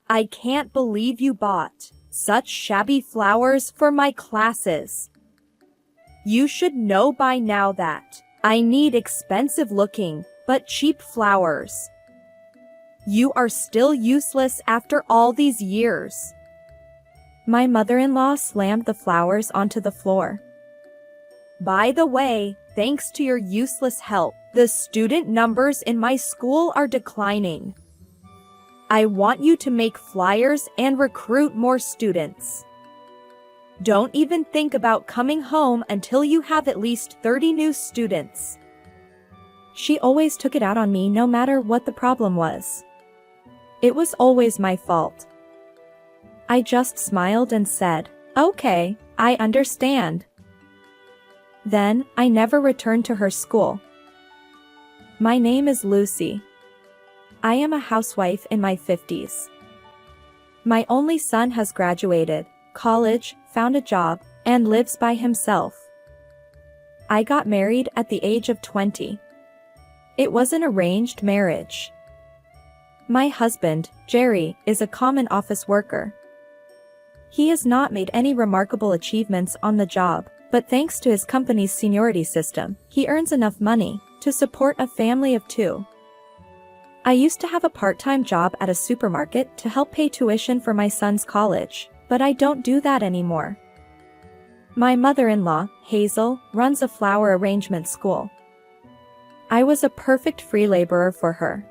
I can't believe you bought such shabby flowers for my classes. You should know by now that I need expensive looking, but cheap flowers. You are still useless after all these years. My mother-in-law slammed the flowers onto the floor. By the way, thanks to your useless help, the student numbers in my school are declining. I want you to make flyers and recruit more students. Don't even think about coming home until you have at least 30 new students. She always took it out on me no matter what the problem was. It was always my fault. I just smiled and said, "Okay, I understand." Then, I never returned to her school. My name is Lucy. I am a housewife in my 50s. My only son has graduated college, found a job, and lives by himself. I got married at the age of 20. It was an arranged marriage. My husband, Jerry, is a common office worker. He has not made any remarkable achievements on the job, but thanks to his company's seniority system, he earns enough money to support a family of 2. I used to have a part-time job at a supermarket to help pay tuition for my son's college, but I don't do that anymore. My mother-in-law, Hazel, runs a flower arrangement school. I was a perfect free laborer for her.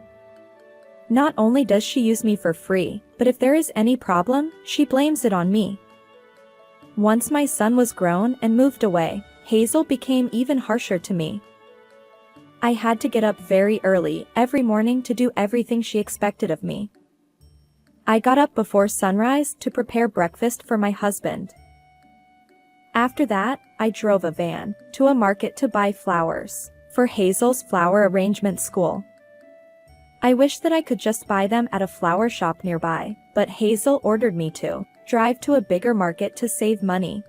Not only does she use me for free, but if there is any problem, she blames it on me. Once my son was grown and moved away, Hazel became even harsher to me. I had to get up very early every morning to do everything she expected of me. I got up before sunrise to prepare breakfast for my husband. After that, I drove a van to a market to buy flowers for Hazel's flower arrangement school. I wish that I could just buy them at a flower shop nearby, but Hazel ordered me to drive to a bigger market to save money.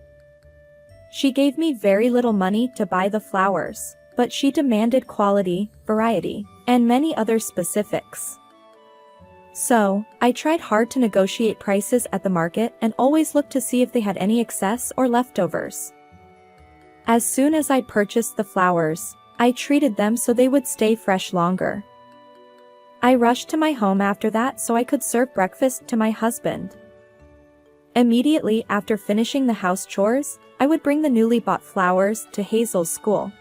She gave me very little money to buy the flowers, but she demanded quality, variety, and many other specifics. So, I tried hard to negotiate prices at the market and always looked to see if they had any excess or leftovers. As soon as I purchased the flowers, I treated them so they would stay fresh longer. I rushed to my home after that so I could serve breakfast to my husband. Immediately after finishing the house chores, I would bring the newly bought flowers to Hazel's school.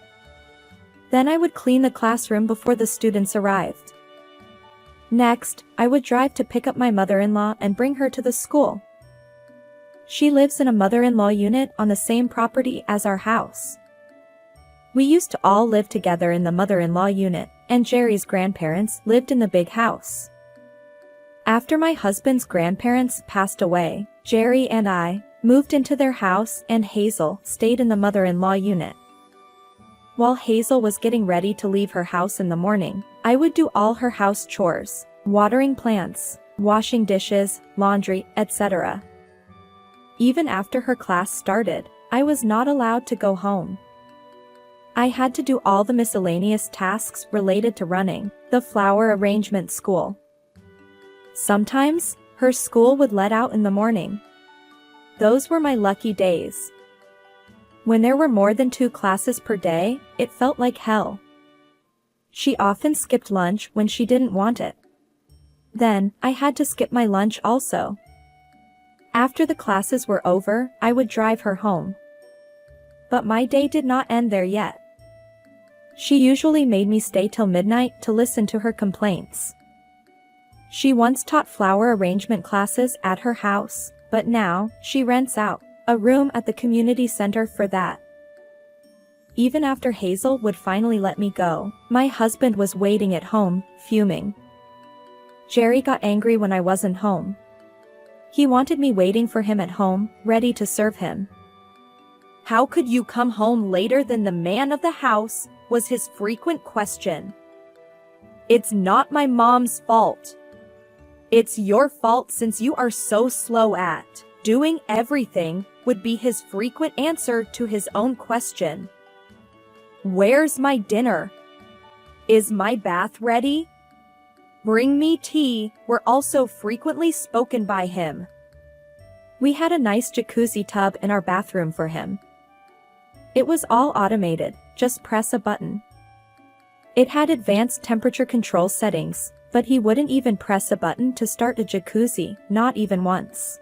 Then I would clean the classroom before the students arrived. Next, I would drive to pick up my mother-in-law and bring her to the school. She lives in a mother-in-law unit on the same property as our house. We used to all live together in the mother-in-law unit, and Jerry's grandparents lived in the big house. After my husband's grandparents passed away, Jerry and I moved into their house and Hazel stayed in the mother-in-law unit. While Hazel was getting ready to leave her house in the morning, I would do all her house chores, watering plants, washing dishes, laundry, etc. Even after her class started, I was not allowed to go home. I had to do all the miscellaneous tasks related to running the flower arrangement school. Sometimes, her school would let out in the morning. Those were my lucky days. When there were more than 2 classes per day, it felt like hell. She often skipped lunch when she didn't want it. Then, I had to skip my lunch also. After the classes were over, I would drive her home. But my day did not end there yet. She usually made me stay till midnight to listen to her complaints. She once taught flower arrangement classes at her house, but now, she rents out a room at the community center for that. Even after Hazel would finally let me go, my husband was waiting at home, fuming. Jerry got angry when I wasn't home. He wanted me waiting for him at home, ready to serve him. "How could you come home later than the man of the house?" was his frequent question. "It's not my mom's fault. It's your fault since you are so slow at doing everything," would be his frequent answer to his own question. "Where's my dinner? Is my bath ready? "Bring me tea" were also frequently spoken by him. We had a nice jacuzzi tub in our bathroom for him. It was all automated, just press a button. It had advanced temperature control settings, but he wouldn't even press a button to start a jacuzzi, not even once.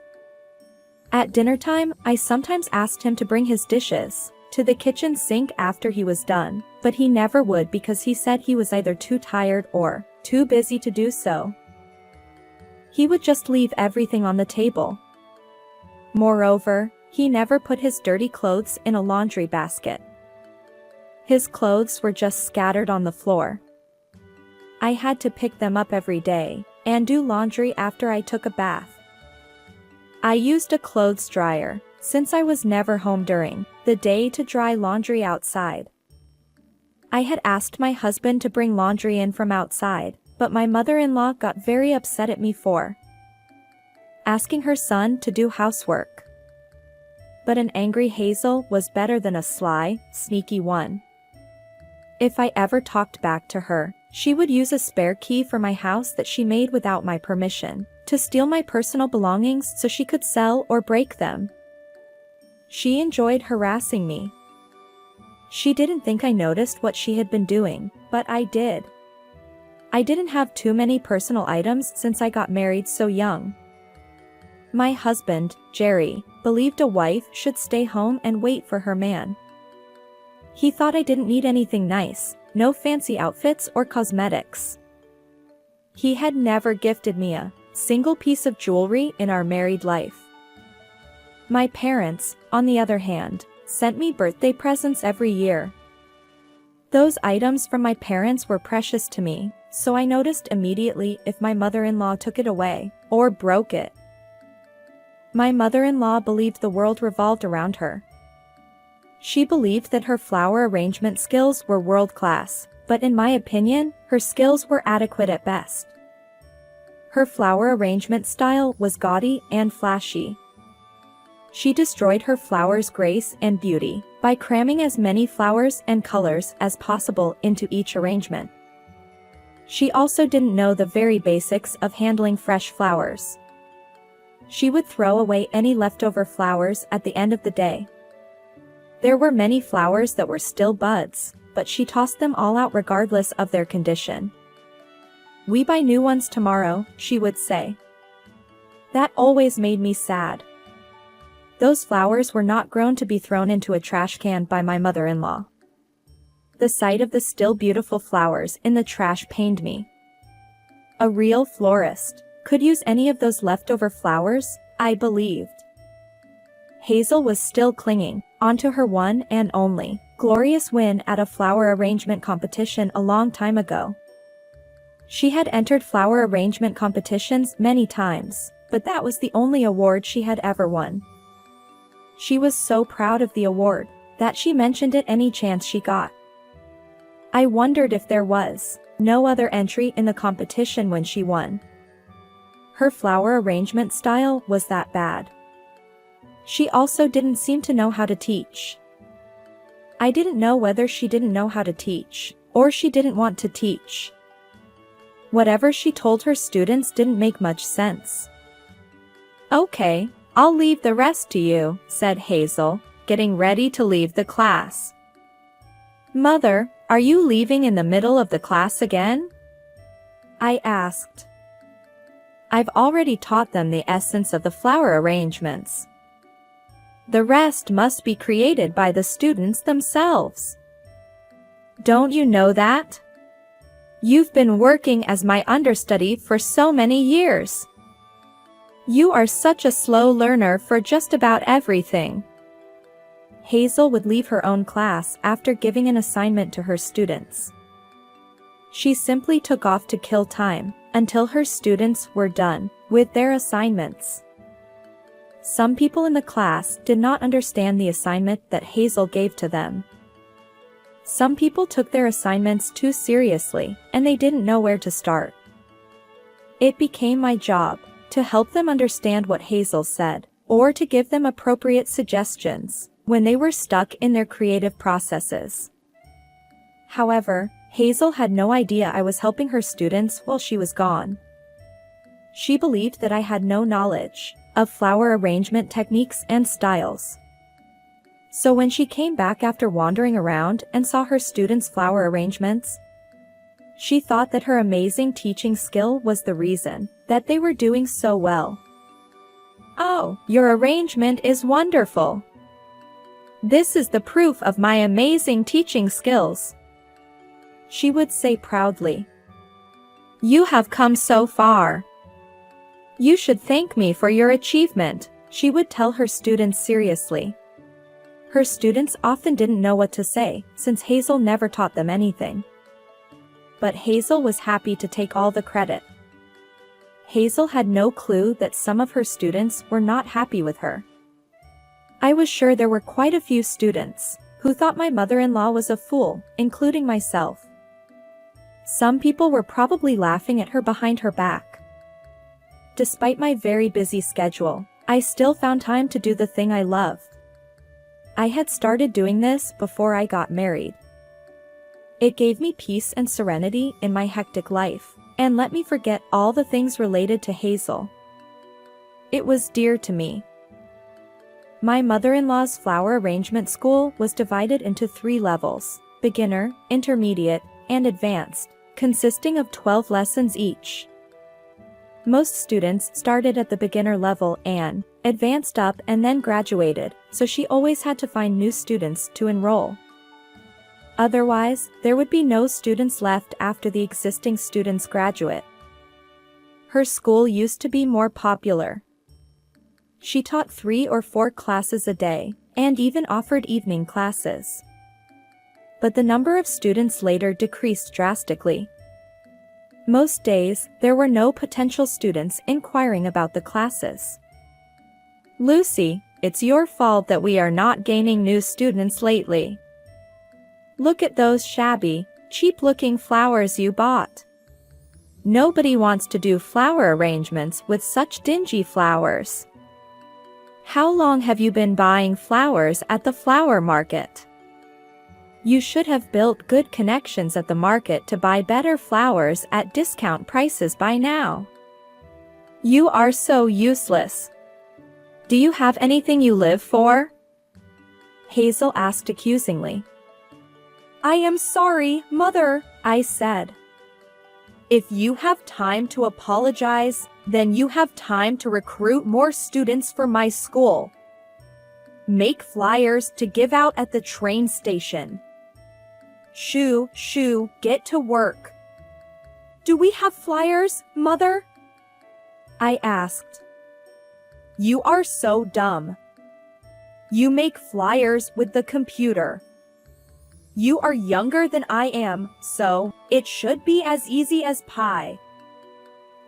At dinner time, I sometimes asked him to bring his dishes to the kitchen sink after he was done, but he never would because he said he was either too tired or too busy to do so. He would just leave everything on the table. Moreover, he never put his dirty clothes in a laundry basket. His clothes were just scattered on the floor. I had to pick them up every day and do laundry after I took a bath. I used a clothes dryer, since I was never home during the day, to dry laundry outside. I had asked my husband to bring laundry in from outside, but my mother-in-law got very upset at me for asking her son to do housework. But an angry Hazel was better than a sly, sneaky one. If I ever talked back to her, she would use a spare key for my house that she made without my permission to steal my personal belongings so she could sell or break them. She enjoyed harassing me. She didn't think I noticed what she had been doing, but I did. I didn't have too many personal items since I got married so young. My husband, Jerry, believed a wife should stay home and wait for her man. He thought I didn't need anything nice, no fancy outfits or cosmetics. He had never gifted me a single piece of jewelry in our married life. My parents, on the other hand, sent me birthday presents every year. Those items from my parents were precious to me, so I noticed immediately if my mother-in-law took it away or broke it. My mother-in-law believed the world revolved around her. She believed that her flower arrangement skills were world-class, but in my opinion, her skills were adequate at best. Her flower arrangement style was gaudy and flashy. She destroyed her flower's grace and beauty by cramming as many flowers and colors as possible into each arrangement. She also didn't know the very basics of handling fresh flowers. She would throw away any leftover flowers at the end of the day. There were many flowers that were still buds, but she tossed them all out regardless of their condition. "We buy new ones tomorrow," she would say. That always made me sad. Those flowers were not grown to be thrown into a trash can by my mother-in-law. The sight of the still beautiful flowers in the trash pained me. A real florist could use any of those leftover flowers, I believed. Hazel was still clinging onto her one and only glorious win at a flower arrangement competition a long time ago. She had entered flower arrangement competitions many times, but that was the only award she had ever won. She was so proud of the award that she mentioned it any chance she got. I wondered if there was no other entry in the competition when she won. Her flower arrangement style was that bad. She also didn't seem to know how to teach. I didn't know whether she didn't know how to teach, or she didn't want to teach. Whatever she told her students didn't make much sense. "Okay, I'll leave the rest to you," said Hazel, getting ready to leave the class. "Mother, are you leaving in the middle of the class again?" I asked. "I've already taught them the essence of the flower arrangements. The rest must be created by the students themselves. Don't you know that? You've been working as my understudy for so many years. You are such a slow learner for just about everything." Hazel would leave her own class after giving an assignment to her students. She simply took off to kill time until her students were done with their assignments. Some people in the class did not understand the assignment that Hazel gave to them. Some people took their assignments too seriously, and they didn't know where to start. It became my job to help them understand what Hazel said, or to give them appropriate suggestions when they were stuck in their creative processes. However, Hazel had no idea I was helping her students while she was gone. She believed that I had no knowledge of flower arrangement techniques and styles. So when she came back after wandering around and saw her students' flower arrangements, she thought that her amazing teaching skill was the reason that they were doing so well. "Oh, your arrangement is wonderful. This is the proof of my amazing teaching skills," she would say proudly. "You have come so far. You should thank me for your achievement," she would tell her students seriously. Her students often didn't know what to say, since Hazel never taught them anything. But Hazel was happy to take all the credit. Hazel had no clue that some of her students were not happy with her. I was sure there were quite a few students who thought my mother-in-law was a fool, including myself. Some people were probably laughing at her behind her back. Despite my very busy schedule, I still found time to do the thing I love. I had started doing this before I got married. It gave me peace and serenity in my hectic life, and let me forget all the things related to Hazel. It was dear to me. My mother-in-law's flower arrangement school was divided into 3 levels: beginner, intermediate, and advanced, consisting of 12 lessons each. Most students started at the beginner level and advanced up and then graduated, so she always had to find new students to enroll. Otherwise, there would be no students left after the existing students graduate. Her school used to be more popular. She taught 3 or 4 classes a day, and even offered evening classes. But the number of students later decreased drastically. Most days, there were no potential students inquiring about the classes. "Lucy, it's your fault that we are not gaining new students lately. Look at those shabby, cheap-looking flowers you bought. Nobody wants to do flower arrangements with such dingy flowers. How long have you been buying flowers at the flower market? You should have built good connections at the market to buy better flowers at discount prices by now. You are so useless. Do you have anything you live for?" Hazel asked accusingly. "I am sorry, Mother," I said. "If you have time to apologize, then you have time to recruit more students for my school. Make flyers to give out at the train station. Shoo, shoo, get to work." "Do we have flyers, Mother?" I asked. "You are so dumb. You make flyers with the computer. You are younger than I am, so it should be as easy as pie.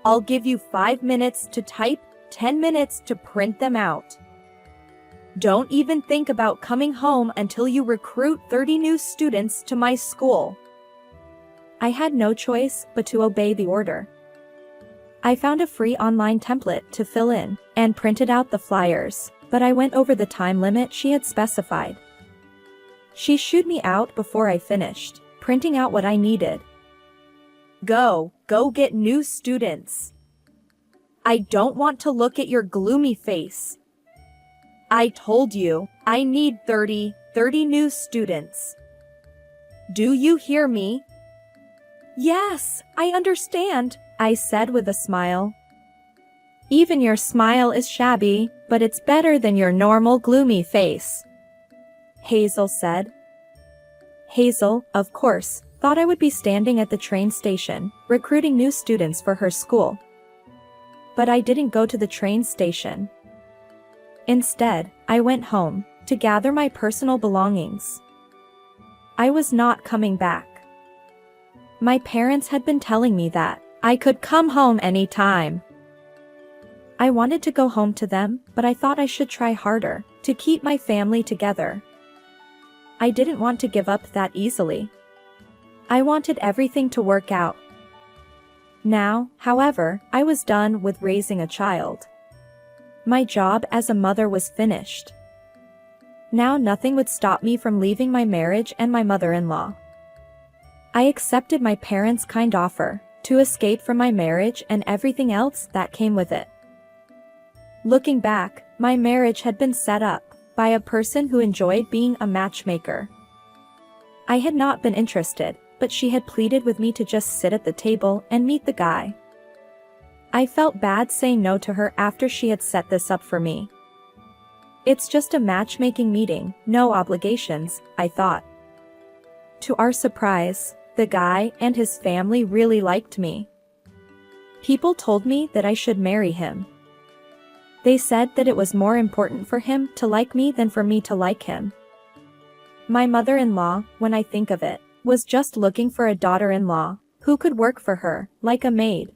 I'll give you 5 minutes to type, 10 minutes to print them out. Don't even think about coming home until you recruit 30 new students to my school." I had no choice but to obey the order. I found a free online template to fill in and printed out the flyers, but I went over the time limit she had specified. She shooed me out before I finished printing out what I needed. Go get new students. I don't want to look at your gloomy face. I told you, I need 30 new students. Do you hear me?" "Yes, I understand," I said with a smile. "Even your smile is shabby, but it's better than your normal gloomy face," Hazel said. Hazel, of course, thought I would be standing at the train station, recruiting new students for her school. But I didn't go to the train station. Instead, I went home to gather my personal belongings. I was not coming back. My parents had been telling me that I could come home anytime. I wanted to go home to them, but I thought I should try harder to keep my family together. I didn't want to give up that easily. I wanted everything to work out. Now, however, I was done with raising a child. My job as a mother was finished. Now nothing would stop me from leaving my marriage and my mother-in-law. I accepted my parents' kind offer to escape from my marriage and everything else that came with it. Looking back, my marriage had been set up by a person who enjoyed being a matchmaker. I had not been interested, but she had pleaded with me to just sit at the table and meet the guy. I felt bad saying no to her after she had set this up for me. It's just a matchmaking meeting, no obligations, I thought. To our surprise, the guy and his family really liked me. People told me that I should marry him. They said that it was more important for him to like me than for me to like him. My mother-in-law, when I think of it, was just looking for a daughter-in-law who could work for her, like a maid.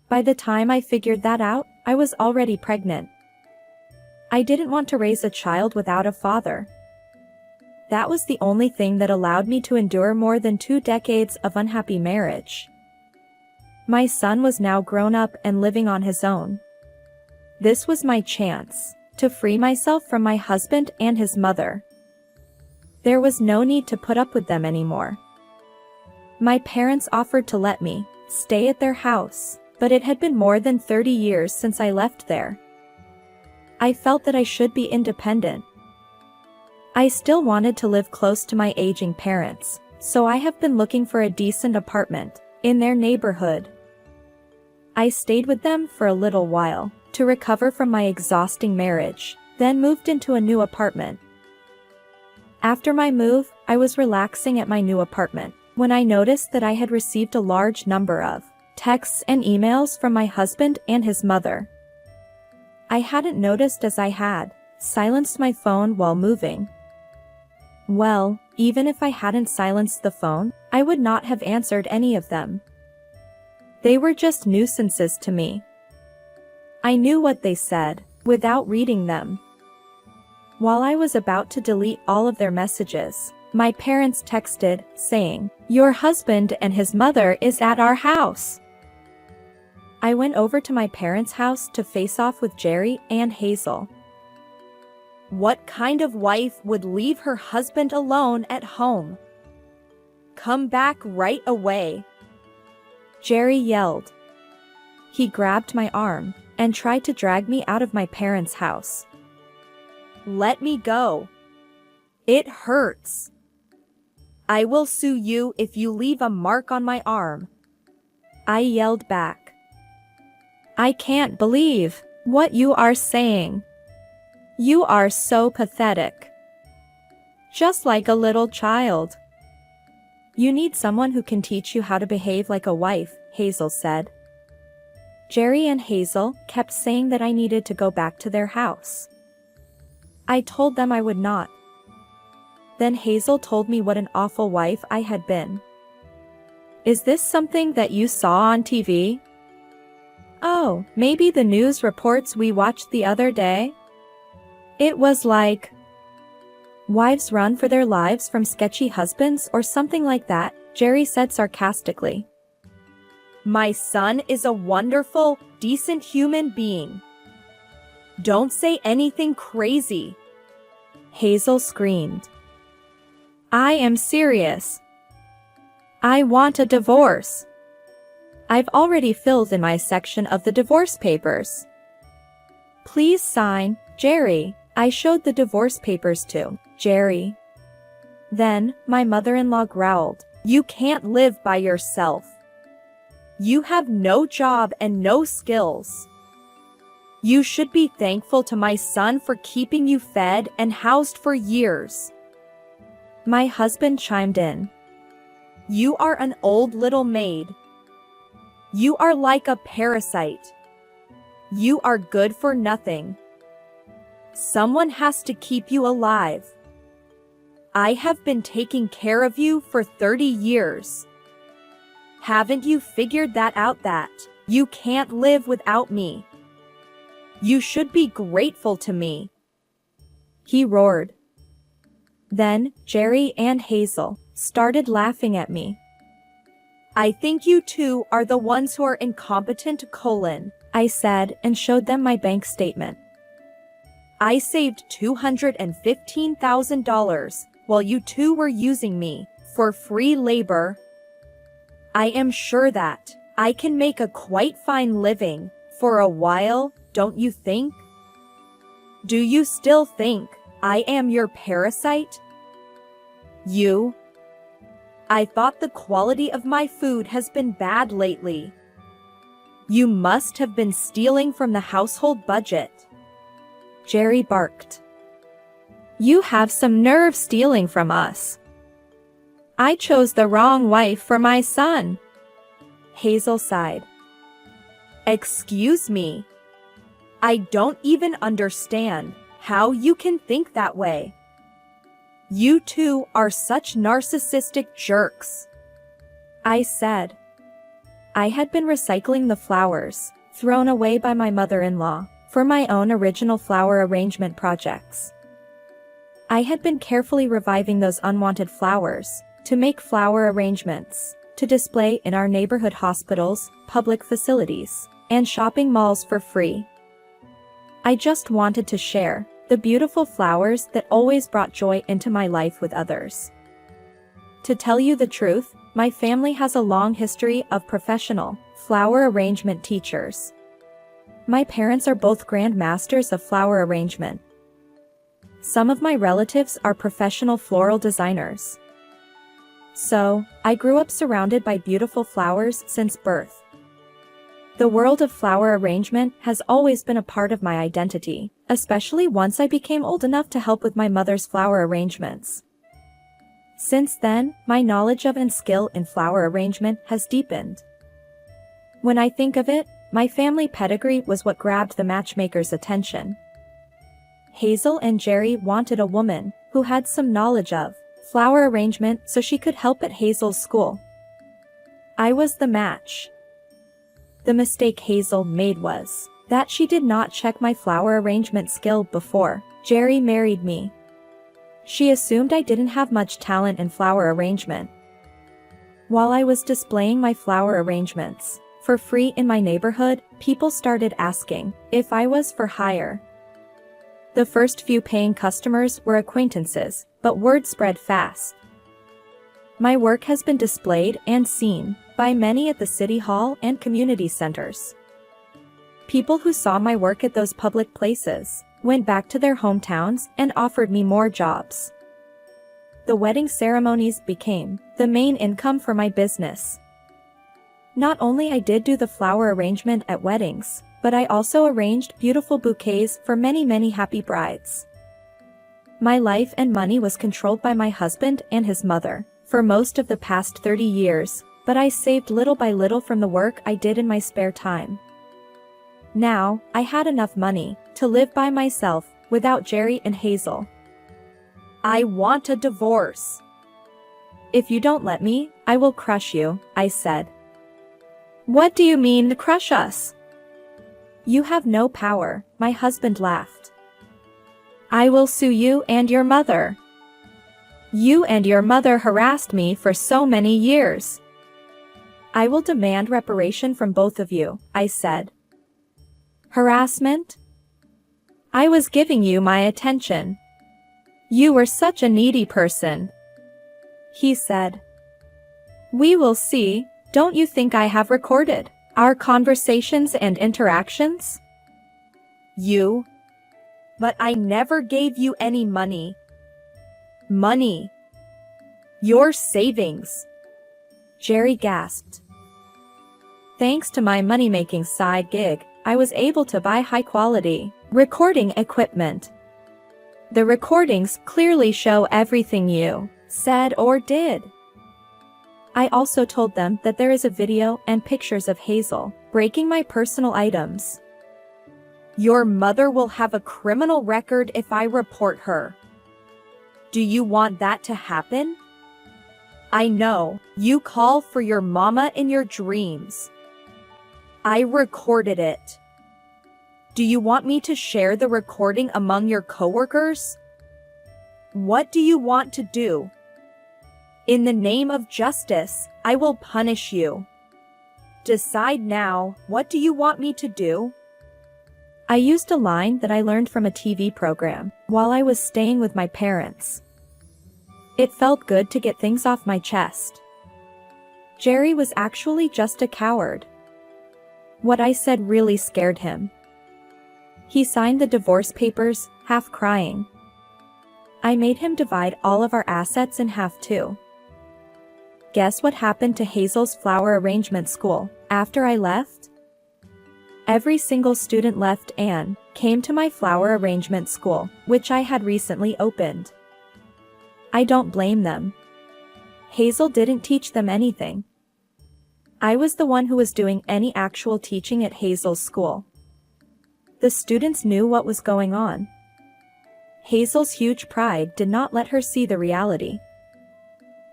By the time I figured that out, I was already pregnant. I didn't want to raise a child without a father. That was the only thing that allowed me to endure more than 2 decades of unhappy marriage. My son was now grown up and living on his own. This was my chance to free myself from my husband and his mother. There was no need to put up with them anymore. My parents offered to let me stay at their house, but it had been more than 30 years since I left there. I felt that I should be independent. I still wanted to live close to my aging parents, so I have been looking for a decent apartment in their neighborhood. I stayed with them for a little while to recover from my exhausting marriage, then moved into a new apartment. After my move, I was relaxing at my new apartment when I noticed that I had received a large number of texts and emails from my husband and his mother. I hadn't noticed as I had silenced my phone while moving. Well, even if I hadn't silenced the phone, I would not have answered any of them. They were just nuisances to me. I knew what they said, without reading them. While I was about to delete all of their messages, my parents texted, saying, "Your husband and his mother is at our house." I went over to my parents' house to face off with Jerry and Hazel. What kind of wife would leave her husband alone at home? Come back right away, Jerry yelled. He grabbed my arm and tried to drag me out of my parents' house. Let me go. It hurts. I will sue you if you leave a mark on my arm, I yelled back. I can't believe what you are saying. You are so pathetic. Just like a little child. You need someone who can teach you how to behave like a wife, Hazel said. Jerry and Hazel kept saying that I needed to go back to their house. I told them I would not. Then Hazel told me what an awful wife I had been. Is this something that you saw on TV? Oh, maybe the news reports we watched the other day? It was like, wives run for their lives from sketchy husbands or something like that, Jerry said sarcastically. My son is a wonderful, decent human being. Don't say anything crazy, Hazel screamed. I am serious. I want a divorce. I've already filled in my section of the divorce papers. Please sign, Jerry. I showed the divorce papers to Jerry. Then, my mother-in-law growled, You can't live by yourself. You have no job and no skills. You should be thankful to my son for keeping you fed and housed for years. My husband chimed in. You are an old little maid. You are like a parasite. You are good for nothing. Someone has to keep you alive. I have been taking care of you for 30 years. Haven't you figured that out that you can't live without me? You should be grateful to me, he roared. Then, Jerry and Hazel started laughing at me. I think you two are the ones who are incompetent, I said and showed them my bank statement. I saved $215,000 while you two were using me for free labor. I am sure that I can make a quite fine living for a while, don't you think? Do you still think I am your parasite? You? I thought the quality of my food has been bad lately. You must have been stealing from the household budget. Jerry barked. You have some nerve stealing from us. I chose the wrong wife for my son. Hazel sighed. Excuse me. I don't even understand how you can think that way. You two are such narcissistic jerks. I said. I had been recycling the flowers, thrown away by my mother-in-law, for my own original flower arrangement projects. I had been carefully reviving those unwanted flowers to make flower arrangements to display in our neighborhood hospitals, public facilities, and shopping malls for free. I just wanted to share the beautiful flowers that always brought joy into my life with others. To tell you the truth, my family has a long history of professional flower arrangement teachers. My parents are both grand masters of flower arrangement. Some of my relatives are professional floral designers. So, I grew up surrounded by beautiful flowers since birth. The world of flower arrangement has always been a part of my identity, especially once I became old enough to help with my mother's flower arrangements. Since then, my knowledge of and skill in flower arrangement has deepened. When I think of it, my family pedigree was what grabbed the matchmaker's attention. Hazel and Jerry wanted a woman who had some knowledge of flower arrangement so she could help at Hazel's school. I was the match. The mistake Hazel made was that she did not check my flower arrangement skill before Jerry married me. She assumed I didn't have much talent in flower arrangement. While I was displaying my flower arrangements for free in my neighborhood, people started asking if I was for hire. The first few paying customers were acquaintances, but word spread fast. My work has been displayed and seen by many at the city hall and community centers. People who saw my work at those public places went back to their hometowns and offered me more jobs. The wedding ceremonies became the main income for my business. Not only I did do the flower arrangement at weddings, but I also arranged beautiful bouquets for many happy brides. My life and money was controlled by my husband and his mother for most of the past 30 years, but I saved little by little from the work I did in my spare time. Now, I had enough money to live by myself without Jerry and Hazel. I want a divorce. If you don't let me, I will crush you, I said. What do you mean to crush us? You have no power, my husband laughed. I will sue you and your mother. You and your mother harassed me for so many years. I will demand reparation from both of you, I said. Harassment? I was giving you my attention. You were such a needy person. He said. We will see. Don't you think I have recorded our conversations and interactions? You? But I never gave you any money. Money? Your savings. Jerry gasped. Thanks to my money-making side gig, I was able to buy high-quality recording equipment. The recordings clearly show everything you said or did. I also told them that there is a video and pictures of Hazel breaking my personal items. Your mother will have a criminal record if I report her. Do you want that to happen? I know, you call for your mama in your dreams. I recorded it. Do you want me to share the recording among your coworkers? What do you want to do? In the name of justice, I will punish you. Decide now, what do you want me to do? I used a line that I learned from a TV program while I was staying with my parents. It felt good to get things off my chest. Jerry was actually just a coward. What I said really scared him. He signed the divorce papers, half crying. I made him divide all of our assets in half too. Guess what happened to Hazel's flower arrangement school after I left? Every single student left and came to my flower arrangement school, which I had recently opened. I don't blame them. Hazel didn't teach them anything. I was the one who was doing any actual teaching at Hazel's school. The students knew what was going on. Hazel's huge pride did not let her see the reality.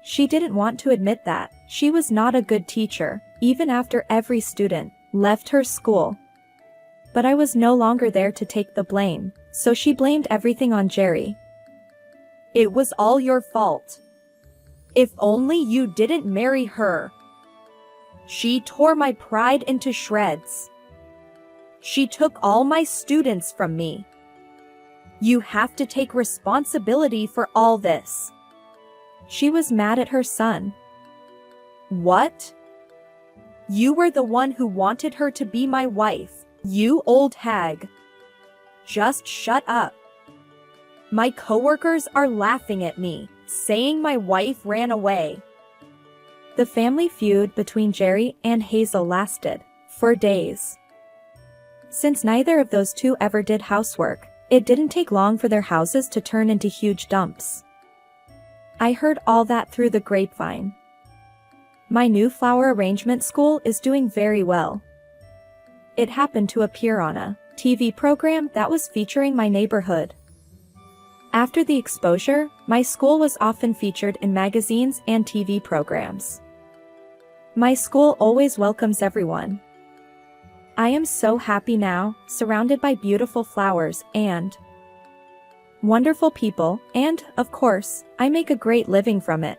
She didn't want to admit that she was not a good teacher, even after every student left her school. But I was no longer there to take the blame, so she blamed everything on Jerry. It was all your fault. If only you didn't marry her. She tore my pride into shreds. She took all my students from me. You have to take responsibility for all this. She was mad at her son. What? You were the one who wanted her to be my wife, you old hag. Just shut up. My coworkers are laughing at me, saying my wife ran away. The family feud between Jerry and Hazel lasted for days. Since neither of those two ever did housework, it didn't take long for their houses to turn into huge dumps. I heard all that through the grapevine. My new flower arrangement school is doing very well. It happened to appear on a TV program that was featuring my neighborhood. After the exposure, my school was often featured in magazines and TV programs. My school always welcomes everyone. I am so happy now, surrounded by beautiful flowers and wonderful people, and, of course, I make a great living from it.